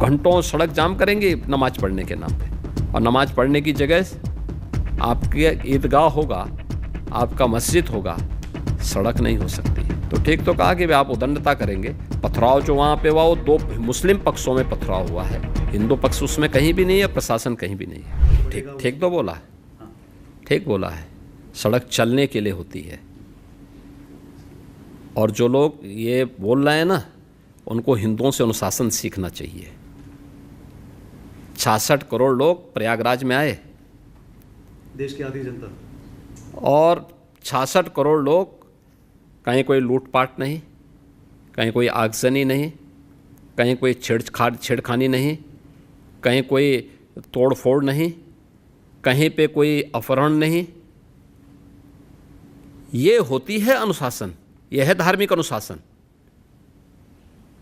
घंटों सड़क जाम करेंगे नमाज पढ़ने के नाम पे, और नमाज पढ़ने की जगह आपके ईदगाह होगा, आपका मस्जिद होगा, सड़क नहीं हो सकती। तो ठीक तो कहा कि आप उदंडता करेंगे। पथराव जो वहाँ पे हुआ वो दो मुस्लिम पक्षों में पथराव हुआ है, हिंदू पक्ष उसमें कहीं भी नहीं है, प्रशासन कहीं भी नहीं है। ठीक ठीक तो बोला है, ठीक बोला है। सड़क चलने के लिए होती है, और जो लोग ये बोल रहे हैं ना, उनको हिंदुओं से अनुशासन सीखना चाहिए। 66 करोड़ लोग प्रयागराज में आए, देश की आधी जनता, और 66 करोड़ लोग, कहीं कोई लूटपाट नहीं, कहीं कोई आगजनी नहीं, कहीं कोई छेड़खानी नहीं, कहीं कोई तोड़फोड़ नहीं, कहीं पे कोई अपहरण नहीं। ये होती है अनुशासन, यह है धार्मिक अनुशासन।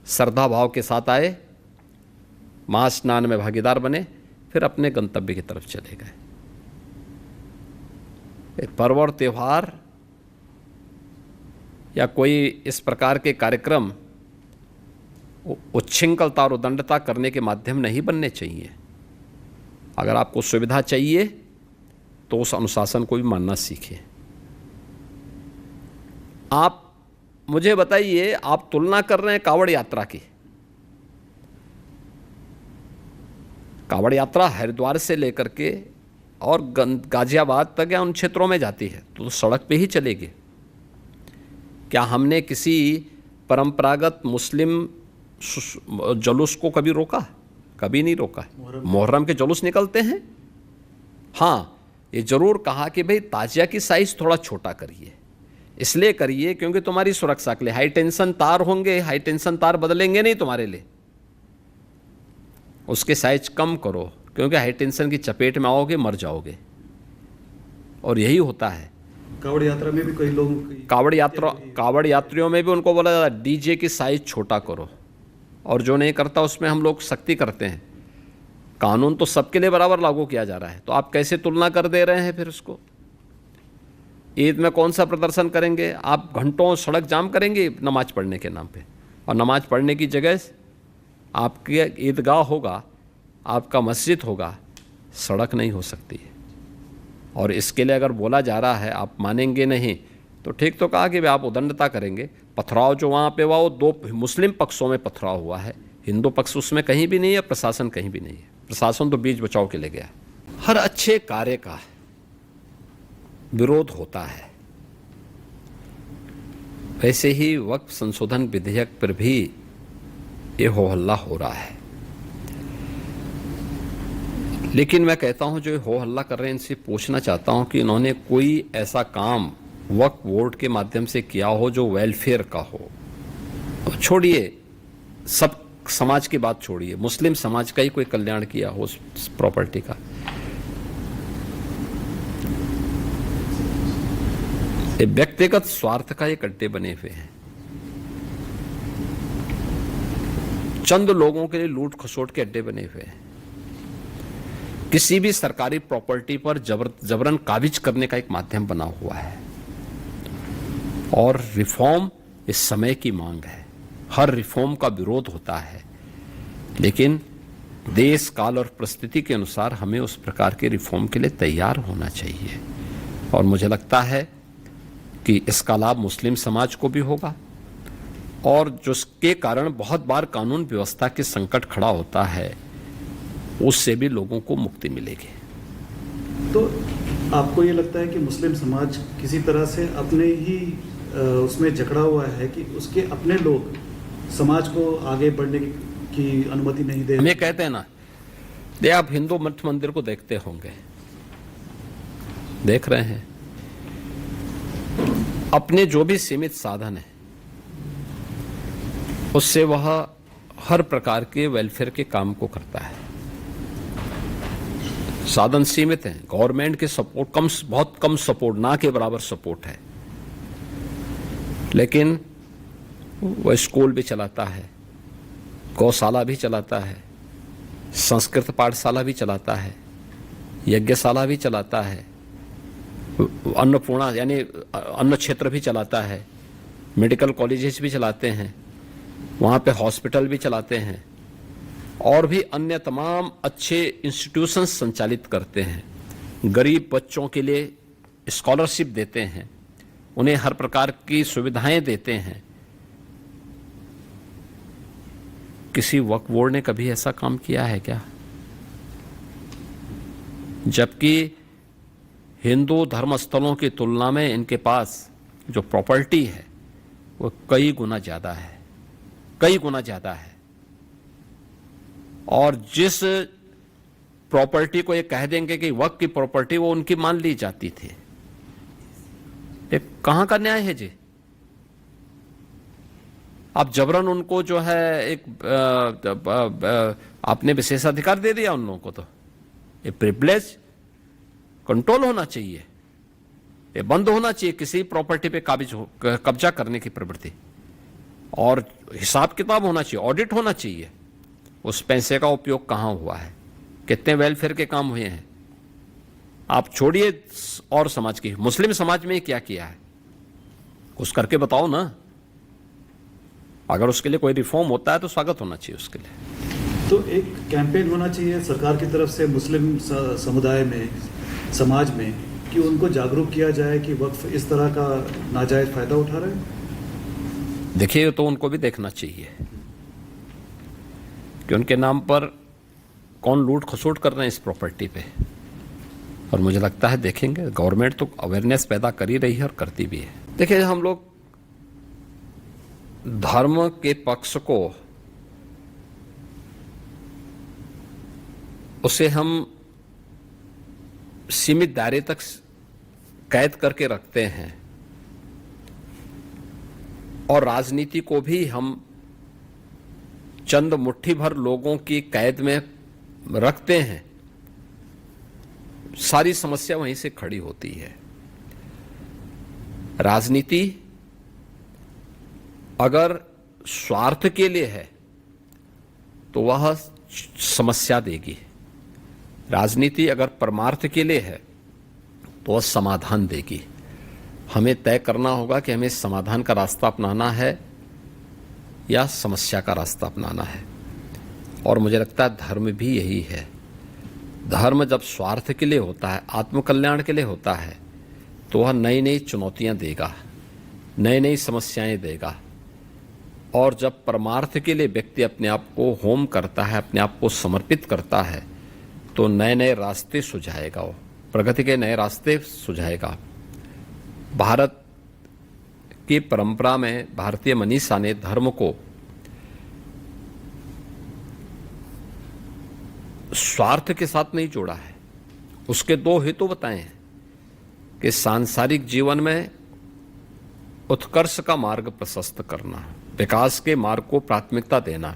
श्रद्धा भाव के साथ आए, महास्नान में भागीदार बने, फिर अपने गंतव्य की तरफ चले गए। पर्व और त्यौहार या कोई इस प्रकार के कार्यक्रम उच्छृंखलता और उदंडता करने के माध्यम नहीं बनने चाहिए। अगर आपको सुविधा चाहिए तो उस अनुशासन को भी मानना सीखिए। आप मुझे बताइए, आप तुलना कर रहे हैं कांवड़ यात्रा की। कांवड़ यात्रा हरिद्वार से लेकर के और गाजियाबाद तक या उन क्षेत्रों में जाती है तो सड़क पे ही चलेगी। क्या हमने किसी परंपरागत मुस्लिम जुलूस को कभी रोका? कभी नहीं रोका। मुहर्रम के जुलूस निकलते हैं। हाँ, ये जरूर कहा कि भाई ताजिया की साइज थोड़ा छोटा करिए, इसलिए करिए क्योंकि तुम्हारी सुरक्षा के लिए हाई टेंशन तार होंगे, हाई टेंशन तार बदलेंगे नहीं तुम्हारे लिए, उसके साइज कम करो, क्योंकि हाई टेंशन की चपेट में आओगे मर जाओगे। और यही होता है। कांवड़ यात्रा में भी कई लोग, कांवड़ यात्रियों में भी उनको बोला जाता है डीजे की साइज छोटा करो, और जो नहीं करता उसमें हम लोग सख्ती करते हैं। कानून तो सबके लिए बराबर लागू किया जा रहा है, तो आप कैसे तुलना कर दे रहे हैं फिर उसको? ईद में कौन सा प्रदर्शन करेंगे? आप घंटों सड़क जाम करेंगे नमाज पढ़ने के नाम पे, और नमाज पढ़ने की जगह आपके ईदगाह होगा, आपका मस्जिद होगा, सड़क नहीं हो सकती है। और इसके लिए अगर बोला जा रहा है, आप मानेंगे नहीं, तो ठीक तो कहा कि आप उदंडता करेंगे। पथराव जो वहाँ पे हुआ वो दो मुस्लिम पक्षों में पथराव हुआ है, हिंदू पक्ष उसमें कहीं भी नहीं है, प्रशासन कहीं भी नहीं है। प्रशासन तो बीच बचाव के लिए गया। हर अच्छे कार्य का विरोध होता है, वैसे ही वक्फ संशोधन विधेयक पर भी ये हो हल्ला हो रहा है। लेकिन मैं कहता हूं जो हो हल्ला कर रहे हैं इनसे पूछना चाहता हूं कि इन्होंने कोई ऐसा काम वक्फ बोर्ड के माध्यम से किया हो जो वेलफेयर का हो। छोड़िए, सब समाज की बात छोड़िए, मुस्लिम समाज का ही कोई कल्याण किया हो उस प्रॉपर्टी का। ये व्यक्तिगत स्वार्थ का एक अड्डे बने हुए हैं। चंद लोगों के लिए लूट खसोट के अड्डे बने हुए हैं। किसी भी सरकारी प्रॉपर्टी पर जबरन काबिज करने का एक माध्यम बना हुआ है। और रिफॉर्म इस समय की मांग है, हर रिफॉर्म का विरोध होता है, लेकिन देश काल और परिस्थिति के अनुसार हमें उस प्रकार के रिफॉर्म के लिए तैयार होना चाहिए। और मुझे लगता है कि इसका लाभ मुस्लिम समाज को भी होगा, और जिसके कारण बहुत बार कानून व्यवस्था के संकट खड़ा होता है, उससे भी लोगों को मुक्ति मिलेगी। तो आपको ये लगता है कि मुस्लिम समाज किसी तरह से अपने ही उसमें जकड़ा हुआ है कि उसके अपने लोग समाज को आगे बढ़ने की अनुमति नहीं दे? हम ये कहते हैं ना, आप हिंदू मठ मंदिर को देखते होंगे, देख रहे हैं, अपने जो भी सीमित साधन है उससे वह हर प्रकार के वेलफेयर के काम को करता है। साधन सीमित हैं, गवर्नमेंट के सपोर्ट बहुत कम सपोर्ट, ना के बराबर सपोर्ट है, लेकिन वह स्कूल भी चलाता है, गौशाला भी चलाता है, संस्कृत पाठशाला भी चलाता है, यज्ञशाला भी चलाता है, अन्नपूर्णा यानी अन्न क्षेत्र भी चलाता है, मेडिकल कॉलेजेस भी चलाते हैं, वहाँ पे हॉस्पिटल भी चलाते हैं, और भी अन्य तमाम अच्छे इंस्टीट्यूशंस संचालित करते हैं, गरीब बच्चों के लिए स्कॉलरशिप देते हैं, उन्हें हर प्रकार की सुविधाएं देते हैं। किसी वक्फ बोर्ड ने कभी ऐसा काम किया है क्या? जबकि हिंदू धर्मस्थलों की तुलना में इनके पास जो प्रॉपर्टी है वो कई गुना ज़्यादा है, कई गुना ज़्यादा है। और जिस प्रॉपर्टी को ये कह देंगे कि वक्फ की प्रॉपर्टी, वो उनकी मान ली जाती थी। ये कहाँ का न्याय है जी? आप जबरन उनको जो है एक आपने विशेषाधिकार दे दिया उन लोगों को। तो ये प्रिविलेज कंट्रोल होना चाहिए, ये बंद होना चाहिए किसी प्रॉपर्टी पे कब्जा करने की प्रवृत्ति, और हिसाब किताब होना चाहिए, ऑडिट होना चाहिए। उस पैसे का उपयोग कहाँ हुआ है, कितने वेलफेयर के काम हुए हैं। आप छोड़िए और समाज की, मुस्लिम समाज में क्या किया है कुछ करके बताओ ना। अगर उसके लिए कोई रिफॉर्म होता है तो स्वागत होना चाहिए उसके लिए। तो एक कैंपेन होना चाहिए सरकार की तरफ से मुस्लिम समुदाय में, समाज में, कि उनको जागरूक किया जाए कि वक्फ इस तरह का नाजायज फायदा उठा रहे हैं। देखिए, तो उनको भी देखना चाहिए कि उनके नाम पर कौन लूट खसोट कर रहे हैं इस प्रॉपर्टी पे। और मुझे लगता है देखेंगे, गवर्नमेंट तो अवेयरनेस पैदा कर ही रही है और करती भी है। देखिए, हम लोग धर्म के पक्ष को उसे हम सीमित दायरे तक कैद करके रखते हैं, और राजनीति को भी हम चंद मुट्ठी भर लोगों की कैद में रखते हैं। सारी समस्या वहीं से खड़ी होती है। राजनीति अगर स्वार्थ के लिए है तो वह समस्या देगी, राजनीति अगर परमार्थ के लिए है तो वह समाधान देगी। हमें तय करना होगा कि हमें समाधान का रास्ता अपनाना है या समस्या का रास्ता अपनाना है। और मुझे लगता है धर्म भी यही है। धर्म जब स्वार्थ के लिए होता है, आत्मकल्याण के लिए होता है, तो वह नई नई चुनौतियां देगा, नई नई समस्याएं देगा। और जब परमार्थ के लिए व्यक्ति अपने आप को होम करता है, अपने आप को समर्पित करता है, तो नए नए रास्ते सुझाएगा, वो प्रगति के नए रास्ते सुझाएगा। भारत की परंपरा में भारतीय मनीषा ने धर्म को स्वार्थ के साथ नहीं जोड़ा है। उसके दो हेतु बताए हैं कि सांसारिक जीवन में उत्कर्ष का मार्ग प्रशस्त करना, विकास के मार्ग को प्राथमिकता देना,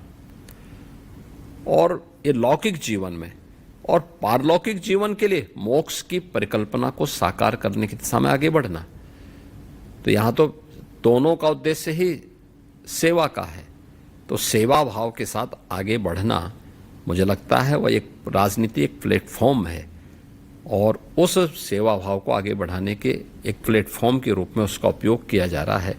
और ये लौकिक जीवन में और पारलौकिक जीवन के लिए मोक्ष की परिकल्पना को साकार करने की दिशा में आगे बढ़ना। तो यहाँ तो दोनों का उद्देश्य ही सेवा का है। तो सेवा भाव के साथ आगे बढ़ना, मुझे लगता है वह एक राजनीति एक प्लेटफॉर्म है, और उस सेवा भाव को आगे बढ़ाने के एक प्लेटफॉर्म के रूप में उसका उपयोग किया जा रहा है।